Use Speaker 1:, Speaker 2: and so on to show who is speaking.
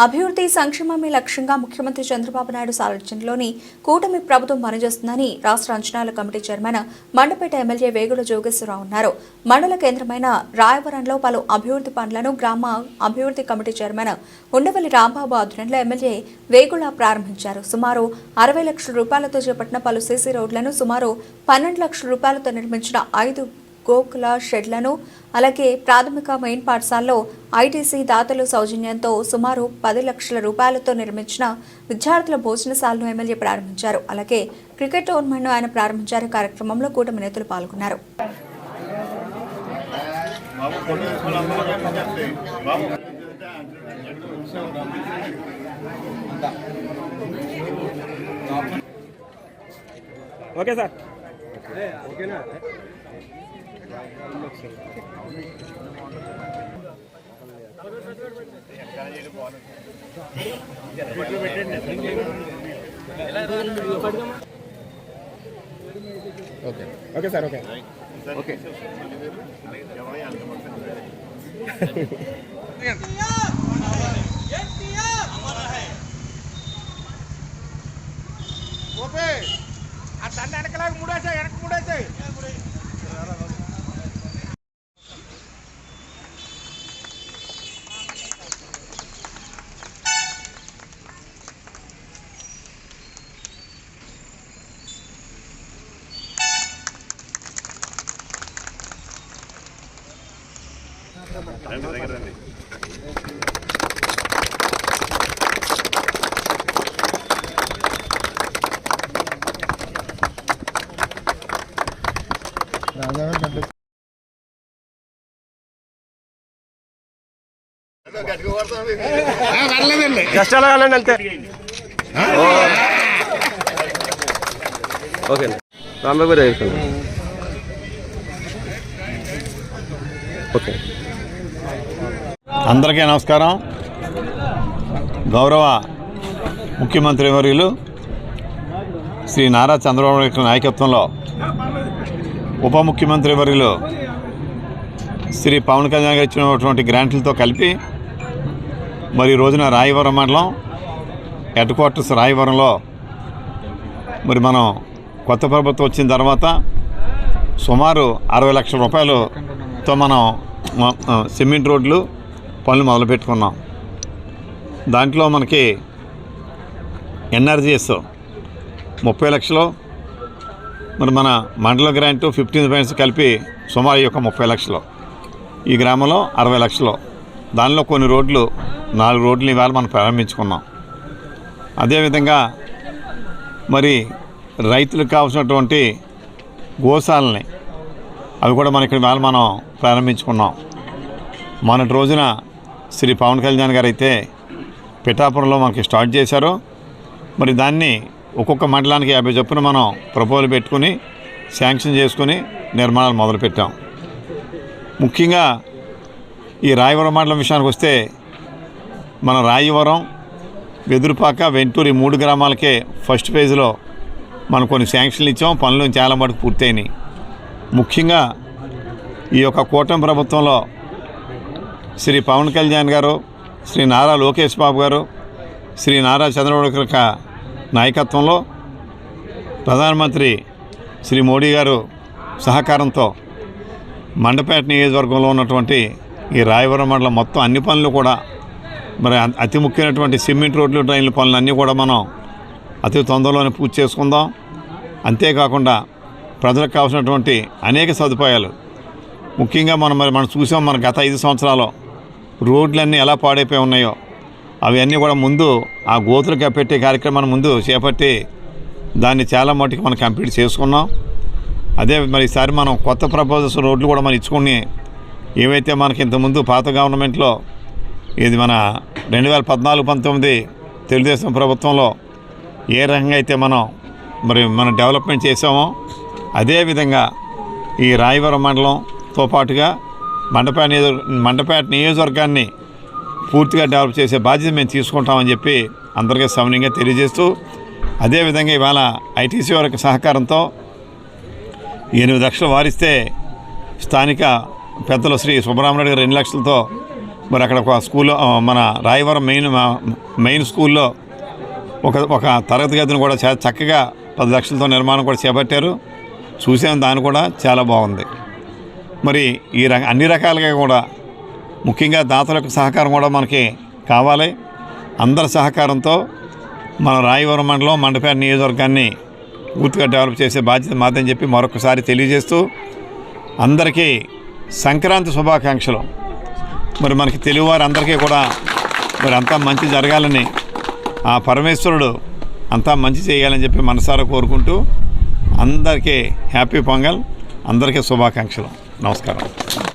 Speaker 1: అభివృద్ధి సంక్షేమమే లక్ష్యంగా ముఖ్యమంత్రి చంద్రబాబు నాయుడు సారథ్యంలోని కూటమి ప్రభుత్వం పనిచేస్తుందని రాష్ట్ర అంచనాల committee chairman Mandapeta MLA Vegulla Jogeswararao అన్నారు. మండల కేంద్రమైన రాయవరంలో పలు అభివృద్ధి పనులను గ్రామ అభివృద్ధి కమిటీ చైర్మన్ ఉండవల్లి రాంబాబు ఆధ్వర్యంలో ఎమ్మెల్యే వేగుల ప్రారంభించారు. సుమారు 60 లక్షల రూపాయలతో చేపట్టిన పలు సీసీ రోడ్లను, సుమారు 12 లక్షల రూపాయలతో నిర్మించిన 5 గోకుల షెడ్లను, అలాగే ప్రాథమిక మెయిన్ పాఠశాలలో ఐటీసీ దాతలు సౌజన్యంతో సుమారు 10 లక్షల రూపాయలతో నిర్మించిన విద్యార్థుల భోజనశాలను ఎమ్మెల్యే ప్రారంభించారు. అలాగే క్రికెట్ టోర్నమెంట్ను ఆయన ప్రారంభించారు. కార్యక్రమంలో కూటమి నేతలు పాల్గొన్నారు.
Speaker 2: Okay sir. Okay sir. Okay okay
Speaker 3: okay ఆ తన వెనకలాగా మూడేసాయి, వెనక మూడేసాయి.
Speaker 2: జస్ట్ అలా వెళ్ళండి అంతే. ఓకే రాంబాబు గారు అయిపోయింది. ఓకే,
Speaker 4: అందరికీ నమస్కారం. గౌరవ ముఖ్యమంత్రి వర్యులు శ్రీ నారా చంద్రబాబు నాయుడు నాయకత్వంలో ఉప ముఖ్యమంత్రి వర్యులు శ్రీ పవన్ కళ్యాణ్ గారు ఇచ్చినటువంటి గ్రాంట్లతో కలిపి మరి రోజున రాయవరం మండలం హెడ్ క్వార్టర్స్ రాయవరంలో మరి మనం కొత్త ప్రభుత్వం వచ్చిన తర్వాత సుమారు 60 లక్షల రూపాయలతో మనం సిమెంట్ రోడ్లు పనులు మొదలుపెట్టుకున్నాం. దాంట్లో మనకి ఎన్ఆర్జీఎస్ 30 లక్షలు, మరి మన మండల గ్రాంటు 15 పాయింట్స్ కలిపి సుమారు ఈ యొక్క 30 లక్షలు, ఈ గ్రామంలో 60 లక్షలు. దానిలో కొన్ని రోడ్లు 4 రోడ్లు ఇవాళ మనం ప్రారంభించుకున్నాం. అదేవిధంగా మరి రైతులకు కావాల్సినటువంటి గోశాలని అవి కూడా మనకి ఇవాళ మనం ప్రారంభించుకున్నాం. మొన్నటి రోజున శ్రీ పవన్ కళ్యాణ్ గారు అయితే పిఠాపురంలో మనకి స్టార్ట్ చేశారు. మరి దాన్ని ఒక్కొక్క మండలానికి 50 చొప్పున మనం ప్రపోజల్ పెట్టుకుని శాంక్షన్ చేసుకుని నిర్మాణాలు మొదలుపెట్టాం. ముఖ్యంగా ఈ రాయవరం మండలం విషయానికి వస్తే మన రాయవరం, వెదురుపాక, వెంటూరు ఈ 3 గ్రామాలకే ఫస్ట్ ఫేజ్లో మనం కొన్ని శాంక్షన్లు ఇచ్చాం. పనులు చాలా మటుకు పూర్తయినాయి. ముఖ్యంగా ఈ యొక్క కూటమి ప్రభుత్వంలో శ్రీ పవన్ కళ్యాణ్ గారు, శ్రీ నారా లోకేష్ బాబు గారు, శ్రీ నారా చంద్రబాబు గారి నాయకత్వంలో ప్రధానమంత్రి శ్రీ మోడీ గారు సహకారంతో మండపేట నియోజకవర్గంలో ఉన్నటువంటి ఈ రాయవరం మండలం మొత్తం అన్ని పనులు కూడా మరి అతి ముఖ్యమైనటువంటి సిమెంట్ రోడ్లు, ట్రైన్ల పనులు అన్నీ కూడా మనం అతి తొందరలోనే పూర్తి చేసుకుందాం. అంతేకాకుండా ప్రజలకు కావాల్సినటువంటి అనేక సదుపాయాలు, ముఖ్యంగా మనం చూసాం. మన గత 5 సంవత్సరాలు రోడ్లన్నీ ఎలా పాడైపోయి ఉన్నాయో అవన్నీ కూడా ముందు ఆ గోతులు కప్పెట్టే కార్యక్రమాన్ని ముందు చేపట్టి దాన్ని చాలా మటుకు మనం కంప్లీట్ చేసుకున్నాం. అదే మరి ఈసారి మనం కొత్త ప్రపోజల్స్ రోడ్లు కూడా మనం ఇచ్చుకుని ఏవైతే మనకి ఇంతకుముందు పాత గవర్నమెంట్లో ఇది మన 2014-19 తెలుగుదేశం ప్రభుత్వంలో ఏ రకంగా అయితే మనం డెవలప్మెంట్ చేసామో అదేవిధంగా ఈ రాయవరం మండలంతో పాటుగా మండపేట నియోజకవర్గాన్ని పూర్తిగా డెవలప్ చేసే బాధ్యత మేము తీసుకుంటామని చెప్పి అందరికీ సవినయంగా తెలియజేస్తూ, అదేవిధంగా ఇవాళ ఐటీసీ వారికి సహకారంతో 8 లక్షలు వారిస్తే స్థానిక పెద్దలు శ్రీ సుబ్రహ్మణ్యుడు గారు 2 లక్షలతో మరి అక్కడ ఒక స్కూల్లో మన రాయవరం మెయిన్ స్కూల్లో ఒక తరగతి గదిని కూడా చాలా చక్కగా 10 లక్షలతో నిర్మాణం కూడా చేపట్టారు. చూసాం, దాన్ని కూడా చాలా బాగుంది. మరి అన్ని రకాలుగా కూడా ముఖ్యంగా దాతల యొక్క సహకారం కూడా మనకి కావాలి. అందరి సహకారంతో మన రాయవరం మండలం మండపేట నియోజకవర్గాన్ని పూర్తిగా డెవలప్ చేసే బాధ్యత మాదని చెప్పి మరొకసారి తెలియజేస్తూ అందరికీ సంక్రాంతి శుభాకాంక్షలు. మరి మనకి తెలుగువారు అందరికీ కూడా మరి అంతా మంచి జరగాలని, ఆ పరమేశ్వరుడు అంతా మంచి చేయాలని చెప్పి మనసారా కోరుకుంటూ అందరికీ హ్యాపీ పొంగల్, అందరికీ శుభాకాంక్షలు. నమస్కారం.